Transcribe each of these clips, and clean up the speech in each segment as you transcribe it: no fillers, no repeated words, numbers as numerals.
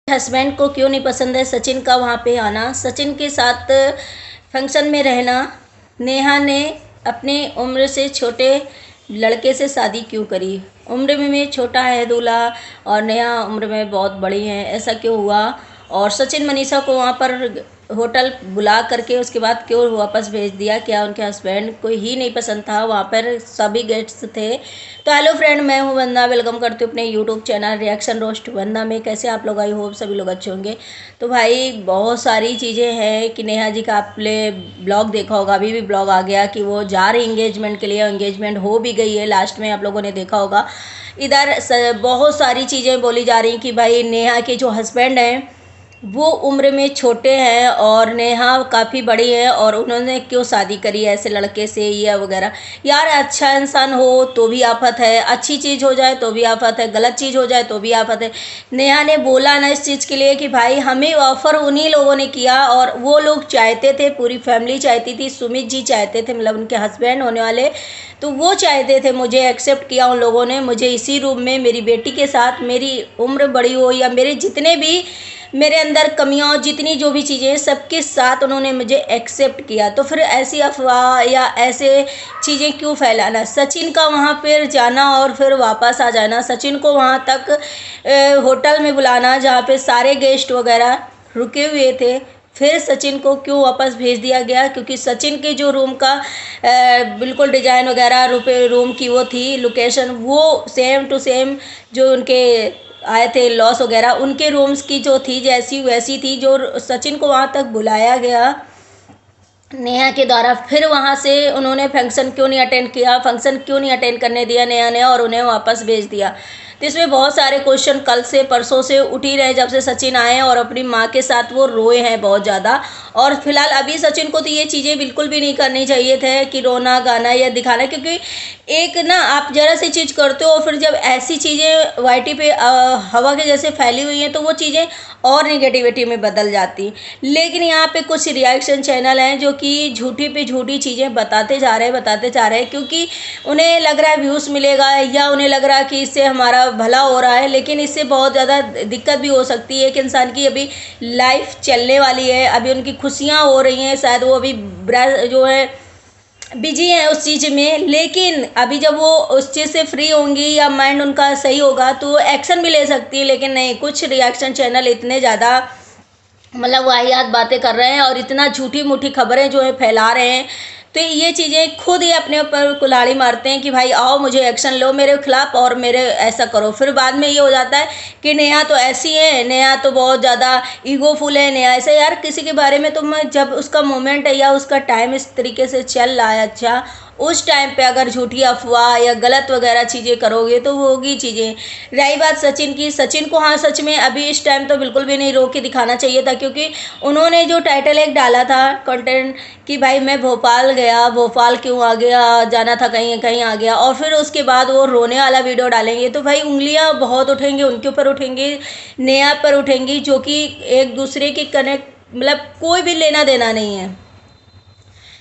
Husband को क्यों नहीं पसंद है सचिन का वहाँ पे आना, सचिन के साथ फंक्शन में रहना। नेहा ने अपने उम्र से छोटे लड़के से शादी क्यों करी? उम्र में छोटा है दूल्हा और नेहा उम्र में बहुत बड़ी है, ऐसा क्यों हुआ? और सचिन मनीषा को वहाँ पर होटल बुला करके उसके बाद क्यों वापस भेज दिया? क्या उनके हस्बैंड को ही नहीं पसंद था? वहाँ पर सभी गेस्ट्स थे। तो हेलो फ्रेंड, मैं हूँ वंदना, वेलकम करती हूँ अपने यूट्यूब चैनल रिएक्शन रोस्ट वंदना में। कैसे आप लोग? आई होप सभी लोग अच्छे होंगे। तो भाई बहुत सारी चीज़ें हैं कि नेहा जी का आपने ब्लॉग देखा होगा, अभी भी ब्लॉग आ गया कि वो जा रही इंगेजमेंट के लिए, एंगेजमेंट हो भी गई है, लास्ट में आप लोगों ने देखा होगा। इधर बहुत सारी चीज़ें बोली जा रही कि भाई नेहा के जो हस्बैंड हैं वो उम्र में छोटे हैं और नेहा काफ़ी बड़ी है और उन्होंने क्यों शादी करी है ऐसे लड़के से या वगैरह। यार अच्छा इंसान हो तो भी आफत है, अच्छी चीज़ हो जाए तो भी आफत है, गलत चीज़ हो जाए तो भी आफत है। नेहा ने बोला ना इस चीज़ के लिए कि भाई हमें ऑफ़र उन्हीं लोगों ने किया और वो लोग चाहते थे, पूरी फैमिली चाहती थी, सुमित जी चाहते थे, मतलब उनके हस्बैंड होने वाले, तो वो चाहते थे, मुझे एक्सेप्ट किया उन लोगों ने, मुझे इसी रूम में मेरी बेटी के साथ, मेरी उम्र बड़ी हो या मेरे जितने भी मेरे अंदर कमियां और जितनी जो भी चीज़ें हैं सबके साथ उन्होंने मुझे एक्सेप्ट किया। तो फिर ऐसी अफवाह या ऐसे चीज़ें क्यों फैलाना? सचिन का वहाँ पर जाना और फिर वापस आ जाना, सचिन को वहाँ तक होटल में बुलाना जहाँ पे सारे गेस्ट वगैरह रुके हुए थे, फिर सचिन को क्यों वापस भेज दिया गया? क्योंकि सचिन के जो रूम का बिल्कुल डिज़ाइन वगैरह रूम की वो थी लोकेशन, वो सेम टू सेम जो उनके आए थे लॉस वगैरह उनके रूम्स की जो थी जैसी वैसी थी, जो सचिन को वहाँ तक बुलाया गया नेहा के द्वारा। फिर वहाँ से उन्होंने फंक्शन क्यों नहीं अटेंड किया? फंक्शन क्यों नहीं अटेंड करने दिया नेहा ने और उन्हें वापस भेज दिया? तो इसमें बहुत सारे क्वेश्चन कल से परसों से उठ ही रहे, जब से सचिन आए और अपनी माँ के साथ वो रोए हैं बहुत ज़्यादा। और फिलहाल अभी सचिन को तो ये चीज़ें बिल्कुल भी नहीं करनी चाहिए थे कि रोना गाना या दिखाना, क्योंकि एक ना आप ज़रा सी चीज़ करते हो फिर जब ऐसी चीज़ें वाईटी पे हवा के जैसे फैली हुई हैं तो वो चीज़ें और नेगेटिविटी में बदल जाती। लेकिन यहाँ पे कुछ रिएक्शन चैनल हैं जो कि झूठी पे झूठी चीज़ें बताते जा रहे हैं, क्योंकि उन्हें लग रहा है व्यूज़ मिलेगा या उन्हें लग रहा है कि इससे हमारा भला हो रहा है, लेकिन इससे बहुत ज़्यादा दिक्कत भी हो सकती है कि इंसान की अभी लाइफ चलने वाली है, अभी उनकी खुशियाँ हो रही हैं, शायद वो अभी जो है बिजी हैं उस चीज़ में, लेकिन अभी जब वो उस चीज़ से फ्री होंगी या माइंड उनका सही होगा तो एक्शन भी ले सकती है। लेकिन नहीं, कुछ रिएक्शन चैनल इतने ज़्यादा मतलब वाहियात बातें कर रहे हैं और इतना झूठी मूठी खबरें जो है फैला रहे हैं, तो ये चीज़ें खुद ही अपने ऊपर कुल्हाड़ी मारते हैं कि भाई आओ मुझे एक्शन लो मेरे खिलाफ और मेरे ऐसा करो। फिर बाद में ये हो जाता है कि नेहा तो ऐसी है, नेहा तो बहुत ज़्यादा ईगोफुल है, नेहा ऐसे। यार किसी के बारे में तुम जब उसका मोमेंट है या उसका टाइम इस तरीके से चल रहा है, अच्छा उस टाइम पे अगर झूठी अफवाह या गलत वगैरह चीज़ें करोगे तो होगी चीज़ें। रही बात सचिन की, सचिन को हाँ सच में अभी इस टाइम तो बिल्कुल भी नहीं रोक के दिखाना चाहिए था, क्योंकि उन्होंने जो टाइटल एक डाला था कंटेंट कि भाई मैं भोपाल गया, भोपाल क्यों आ गया, जाना था कहीं कहीं आ गया, और फिर उसके बाद वो रोने वाला वीडियो डालेंगे तो भाई उंगलियां बहुत उठेंगी, उनके ऊपर उठेंगी, नेहा पर उठेंगी, जो कि एक दूसरे के कनेक्ट मतलब कोई भी लेना देना नहीं है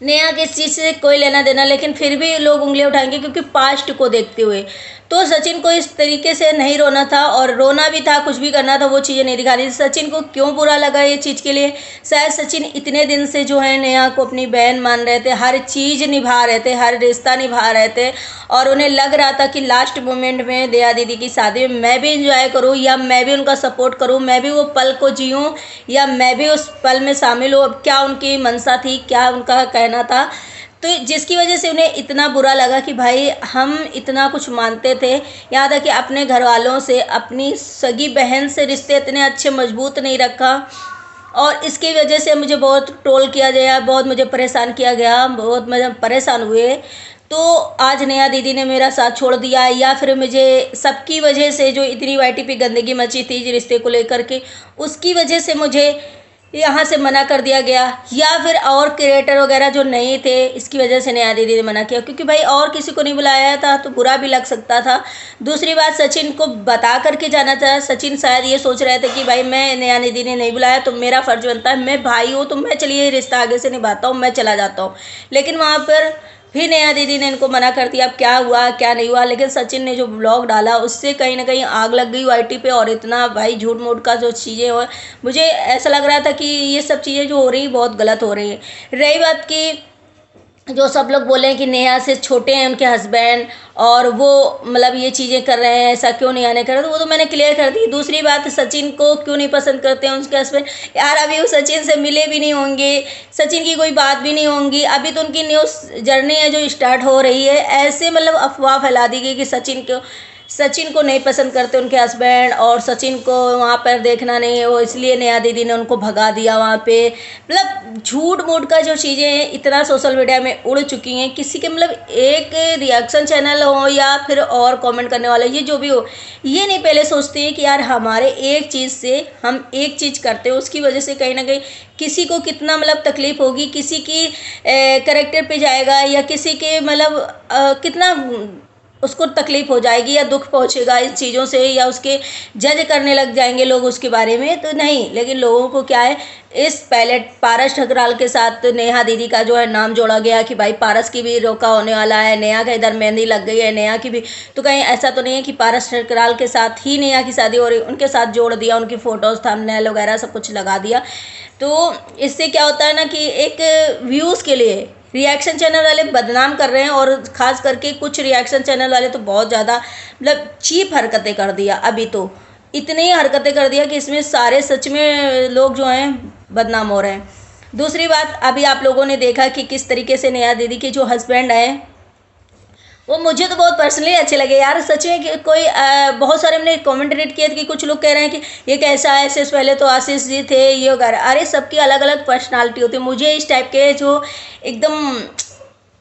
नेहा किस चीज़ से कोई लेना देना, लेकिन फिर भी लोग उंगली उठाएंगे क्योंकि पास्ट को देखते हुए। तो सचिन को इस तरीके से नहीं रोना था और रोना भी था, कुछ भी करना था, वो चीज़ें नहीं दिखानी थी। सचिन को क्यों बुरा लगा ये चीज़ के लिए? शायद सचिन इतने दिन से जो है नेहा को अपनी बहन मान रहे थे, हर चीज़ निभा रहे थे, हर रिश्ता निभा रहे थे, और उन्हें लग रहा था कि लास्ट मोमेंट में दया दीदी की शादी में मैं भी इंजॉय करूँ या मैं भी उनका सपोर्ट करूँ, मैं भी वो पल को जीऊँ या मैं भी उस पल में शामिल हूँ। अब क्या उनकी मंशा थी, क्या उनका कहना था, तो जिसकी वजह से उन्हें इतना बुरा लगा कि भाई हम इतना कुछ मानते थे, यहाँ तक कि अपने घर वालों से, अपनी सगी बहन से रिश्ते इतने अच्छे मजबूत नहीं रखा, और इसकी वजह से मुझे बहुत ट्रोल किया गया, बहुत मुझे परेशान किया गया, बहुत मुझे परेशान हुए। तो आज नेहा दीदी ने मेरा साथ छोड़ दिया, या फिर मुझे सबकी वजह से जो इतनी वाईटी पे गंदगी मची थी रिश्ते को लेकर के, उसकी वजह से मुझे यहाँ से मना कर दिया गया, या फिर और क्रिएटर वगैरह जो नहीं थे इसकी वजह से नेहा दीदी ने मना किया, क्योंकि भाई और किसी को नहीं बुलाया था तो बुरा भी लग सकता था। दूसरी बात, सचिन को बता करके जाना था। सचिन शायद ये सोच रहे थे कि भाई मैं नेहा दीदी ने नहीं बुलाया तो मेरा फर्ज बनता है, मैं भाई हूँ तो मैं चलिए रिश्ता आगे से निभाता हूँ, मैं चला जाता हूँ। लेकिन वहाँ पर फिर नेहा दीदी ने इनको मना कर दिया, अब क्या हुआ क्या नहीं हुआ। लेकिन सचिन ने जो ब्लॉग डाला उससे कहीं ना कहीं आग लग गई वाईटी पे। और इतना भाई झूठ मूठ का जो चीज़ें हो, मुझे ऐसा लग रहा था कि ये सब चीज़ें जो हो रही बहुत गलत हो रही है। रही बात की जो सब लोग बोले हैं कि नेहा से छोटे हैं उनके हस्बैंड और वो मतलब ये चीज़ें कर रहे हैं, ऐसा क्यों नहीं आने कर रहे, तो वो तो मैंने क्लियर कर दी। दूसरी बात, सचिन को क्यों नहीं पसंद करते हैं उसके हस्बैंड, यार अभी वो सचिन से मिले भी नहीं होंगे, सचिन की कोई बात भी नहीं होंगी, अभी तो उनकी न्यूज़ जर्नी है जो स्टार्ट हो रही है। ऐसे मतलब अफवाह फैला दी गई कि सचिन को नहीं पसंद करते उनके हस्बैंड और सचिन को वहाँ पर देखना नहीं है, वो इसलिए नेहा दीदी ने उनको भगा दिया वहाँ पे। मतलब झूठ मूठ का जो चीज़ें हैं इतना सोशल मीडिया में उड़ चुकी हैं, किसी के मतलब एक रिएक्शन चैनल हो या फिर और कमेंट करने वाला, ये जो भी हो, ये नहीं पहले सोचते हैं कि यार हमारे एक चीज़ से हम एक चीज़ करते हैं उसकी वजह से कहीं ना कहीं किसी को कितना मतलब तकलीफ होगी, किसी की करेक्टर पे जाएगा या किसी के मतलब कितना उसको तकलीफ हो जाएगी या दुख पहुंचेगा इस चीज़ों से, या उसके जज करने लग जाएंगे लोग उसके बारे में, तो नहीं। लेकिन लोगों को क्या है, इस पहले पारस ठकराल के साथ नेहा दीदी का जो है नाम जोड़ा गया कि भाई पारस की भी रोका होने वाला है, नेहा का इधर मेहंदी लग गई है नेहा की भी, तो कहीं ऐसा तो नहीं है कि पारस ठकराल के साथ ही नेहा की शादी हो रही, उनके साथ जोड़ दिया, उनकी फ़ोटोज़ थंबनेल वगैरह सब कुछ लगा दिया। तो इससे क्या होता है ना कि एक व्यूज़ के लिए रिएक्शन चैनल वाले बदनाम कर रहे हैं, और ख़ास करके कुछ रिएक्शन चैनल वाले तो बहुत ज़्यादा मतलब चीप हरकतें कर दिया। अभी तो इतनी हरकतें कर दिया कि इसमें सारे सच में लोग जो हैं बदनाम हो रहे हैं। दूसरी बात, अभी आप लोगों ने देखा कि किस तरीके से नेहा दीदी के जो हस्बैंड हैं वो मुझे तो बहुत पर्सनली अच्छे लगे यार, सच में। कि कोई बहुत सारे हमने कमेंट रीड किए थे कि कुछ लोग कह रहे हैं कि ये कैसा है, इससे पहले तो आशीष जी थे ये वगैरह। अरे सबकी अलग अलग पर्सनालिटी होती है, मुझे इस टाइप के जो एकदम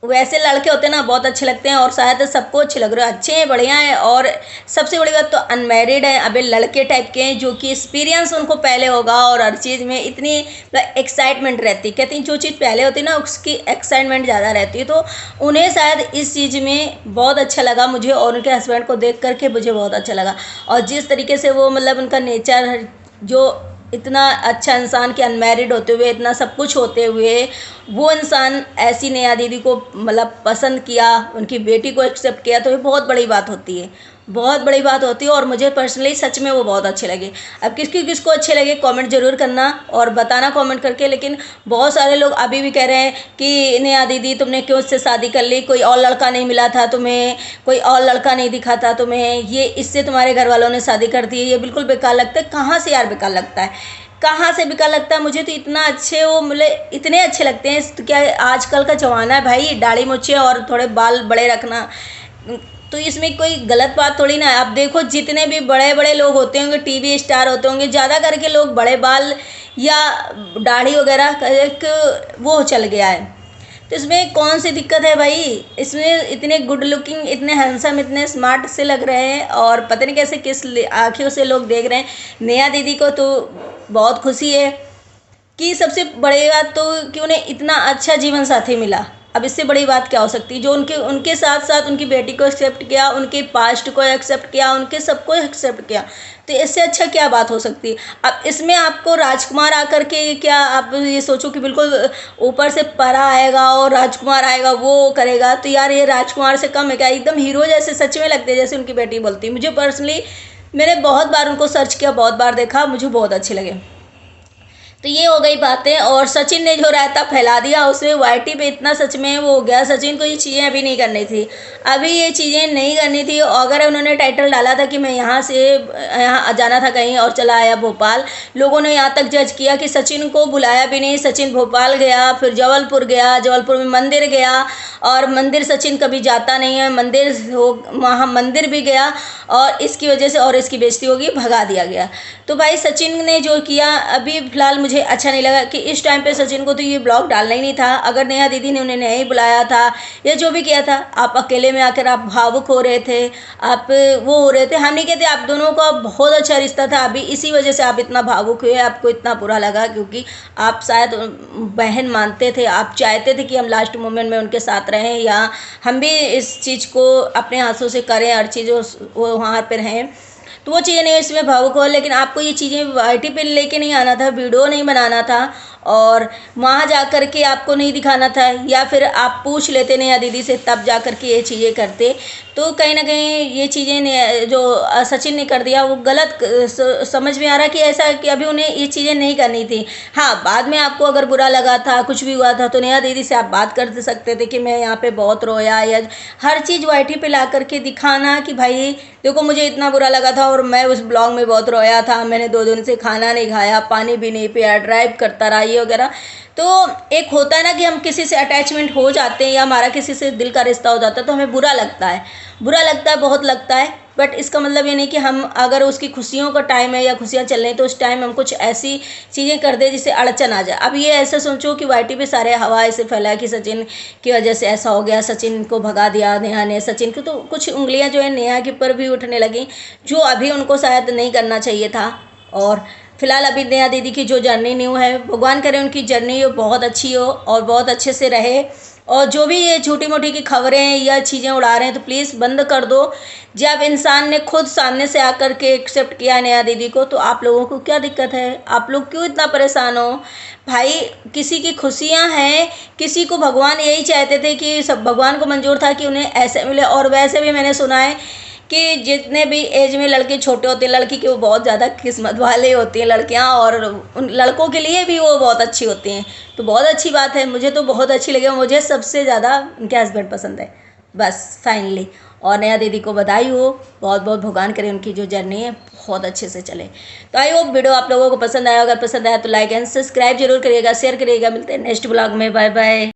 वैसे लड़के होते हैं ना बहुत अच्छे लगते हैं, और शायद सबको अच्छे लग रहे हैं, अच्छे हैं, बढ़िया हैं। और सबसे बड़ी बात तो अनमैरिड हैं, अभी लड़के टाइप के हैं जो कि एक्सपीरियंस उनको पहले होगा और हर चीज़ में इतनी एक्साइटमेंट रहती, कहती हैं जो चीज़ पहले होती है ना उसकी एक्साइटमेंट ज़्यादा रहती है। तो उन्हें शायद इस चीज़ में बहुत अच्छा लगा मुझे, और उनके हस्बैंड को देख करके मुझे बहुत अच्छा लगा। और जिस तरीके से वो मतलब उनका नेचर जो इतना अच्छा इंसान के अनमैरिड होते हुए इतना सब कुछ होते हुए वो इंसान ऐसी नेहा दीदी को मतलब पसंद किया, उनकी बेटी को एक्सेप्ट किया, तो ये बहुत बड़ी बात होती है, बहुत बड़ी बात होती है। और मुझे पर्सनली सच में वो बहुत अच्छे लगे। अब किसको अच्छे लगे कमेंट जरूर करना और बताना कमेंट करके। लेकिन बहुत सारे लोग अभी भी कह रहे हैं कि नेहा दीदी तुमने क्यों उससे शादी कर ली, कोई और लड़का नहीं मिला था तुम्हें, कोई और लड़का नहीं दिखा था तुम्हें, ये इससे तुम्हारे घर वालों ने शादी कर दी। ये बिल्कुल बेकार लगता है। कहाँ से यार बेकार लगता है, कहाँ से बेकार लगता है? मुझे तो इतना अच्छे वो मिले, इतने अच्छे लगते हैं। तो क्या आजकल का ज़माना है भाई, दाढ़ी मूछे और थोड़े बाल बड़े रखना, तो इसमें कोई गलत बात थोड़ी ना है। आप देखो जितने भी बड़े बड़े लोग होते होंगे, टीवी स्टार होते होंगे, ज़्यादा करके लोग बड़े बाल या दाढ़ी वगैरह का एक वो चल गया है। तो इसमें कौन सी दिक्कत है भाई? इसमें इतने गुड लुकिंग, इतने हैंडसम, इतने स्मार्ट से लग रहे हैं, और पता नहीं कैसे किस आँखों से लोग देख रहे हैं। नेहा दीदी को तो बहुत खुशी है कि सबसे बड़ी बात तो कि उन्हें इतना अच्छा जीवन साथी मिला। अब इससे बड़ी बात क्या हो सकती है? जो उनके उनके साथ साथ उनकी बेटी को एक्सेप्ट किया, उनके पास्ट को एक्सेप्ट किया, उनके सबको एक्सेप्ट किया, तो इससे अच्छा क्या बात हो सकती है? अब इसमें आपको राजकुमार आकर के क्या आप ये सोचो कि बिल्कुल ऊपर से परा आएगा और राजकुमार आएगा वो करेगा, तो यार ये राजकुमार से कम है क्या? एकदम हीरो जैसे सच में लगते हैं, जैसे उनकी बेटी बोलती है। मुझे पर्सनली, मैंने बहुत बार उनको सर्च किया, बहुत बार देखा, मुझे बहुत अच्छे लगे। तो ये हो गई बातें। और सचिन ने जो रायता फैला दिया उसमें वाईटी पे इतना सच में वो हो गया। सचिन को ये चीज़ें अभी नहीं करनी थी, अभी ये चीज़ें नहीं करनी थी। अगर उन्होंने टाइटल डाला था कि मैं यहाँ से यहाँ जाना था कहीं और चला आया भोपाल, लोगों ने यहाँ तक जज किया कि सचिन को बुलाया भी नहीं। सचिन भोपाल गया, फिर जबलपुर गया, जबलपुर में मंदिर गया, और मंदिर सचिन कभी जाता नहीं है, मंदिर हो वहाँ मंदिर भी गया, और इसकी वजह से और इसकी बेइज्जती होगी, भगा दिया गया। तो भाई सचिन ने जो किया अभी फ़िलहाल मुझे अच्छा नहीं लगा कि इस टाइम पे सचिन को तो ये ब्लॉग डालना ही नहीं था। अगर नेहा दीदी ने उन्हें नहीं बुलाया था या जो भी किया था, आप अकेले में आकर आप भावुक हो रहे थे, आप वो हो रहे थे। हम नहीं कहते, आप दोनों का बहुत अच्छा रिश्ता था, अभी इसी वजह से आप इतना भावुक हुए, आपको इतना बुरा लगा, क्योंकि आप शायद बहन मानते थे, आप चाहते थे कि हम लास्ट मोमेंट में उनके साथ रहें, या हम भी इस चीज़ को अपने हाथों से करें, हर चीज़ वो वहाँ पर रहें। तो वो चीज़ें नहीं, इसमें भावुक हो। लेकिन आपको ये चीज़ें वाईटी पे लेके नहीं आना था, वीडियो नहीं बनाना था, और वहाँ जा कर के आपको नहीं दिखाना था, या फिर आप पूछ लेते नेहा दीदी से तब जा कर के ये चीज़ें करते। तो कहीं ना कहीं ये चीज़ें जो सचिन ने कर दिया वो गलत समझ में आ रहा कि ऐसा कि अभी उन्हें ये चीज़ें नहीं करनी थी। हाँ, बाद में आपको अगर बुरा लगा था, कुछ भी हुआ था, तो नेहा दीदी से आप बात कर सकते थे कि मैं यहाँ पे बहुत रोया, या हर चीज़ वाईटी पे ला करके दिखाना कि भाई देखो मुझे इतना बुरा लगा था और मैं उस ब्लॉग में बहुत रोया था, मैंने 2 दिन से खाना नहीं खाया, पानी भी नहीं पिया, ड्राइव करता रहा, ये वगैरह। तो एक होता है ना कि हम किसी से अटैचमेंट हो जाते हैं या हमारा किसी से दिल का रिश्ता हो जाता है तो हमें बुरा लगता है, बहुत लगता है। बट इसका मतलब ये नहीं कि हम अगर उसकी खुशियों का टाइम है या खुशियाँ चल रही तो उस टाइम हम कुछ ऐसी चीज़ें कर दे जिससे अड़चन आ जाए। अब ये ऐसा सोचो कि वाईटी पे सारे हवा ऐसे फैला कि सचिन की वजह से ऐसा हो गया, सचिन को भगा दिया नेहा ने सचिन को, तो कुछ उंगलियां जो है नेहा के ऊपर भी उठने लगी, जो अभी उनको शायद नहीं करना चाहिए था। और फिलहाल अभी नेहा दीदी की जो जर्नी न्यू है, भगवान करे उनकी जर्नी बहुत अच्छी हो और बहुत अच्छे से रहे। और जो भी ये छोटी मोटी की खबरें या चीज़ें उड़ा रहे हैं तो प्लीज़ बंद कर दो। जब इंसान ने खुद सामने से आकर के एक्सेप्ट किया है नेहा दीदी को, तो आप लोगों को क्या दिक्कत है? आप लोग क्यों इतना परेशान हो? भाई किसी की खुशियां हैं, किसी को भगवान यही चाहते थे कि सब भगवान को मंजूर था कि उन्हें ऐसे मिले। और वैसे भी मैंने सुना है कि जितने भी एज में लड़के छोटे होते हैं, लड़की के वो बहुत ज़्यादा किस्मत वाले होती हैं लड़कियां, और उन लड़कों के लिए भी वो बहुत अच्छी होती हैं। तो बहुत अच्छी बात है, मुझे तो बहुत अच्छी लगी, मुझे सबसे ज़्यादा उनके हस्बैंड पसंद है बस फाइनली। और नेहा दीदी को बधाई हो, बहुत बहुत भगवान करे उनकी जो जर्नी है बहुत अच्छे से चले। तो आई होप वीडियो आप लोगों को पसंद आया, अगर पसंद आया तो लाइक एंड सब्सक्राइब जरूर करिएगा, शेयर करिएगा। मिलते हैं नेक्स्ट ब्लॉग में, बाय बाय।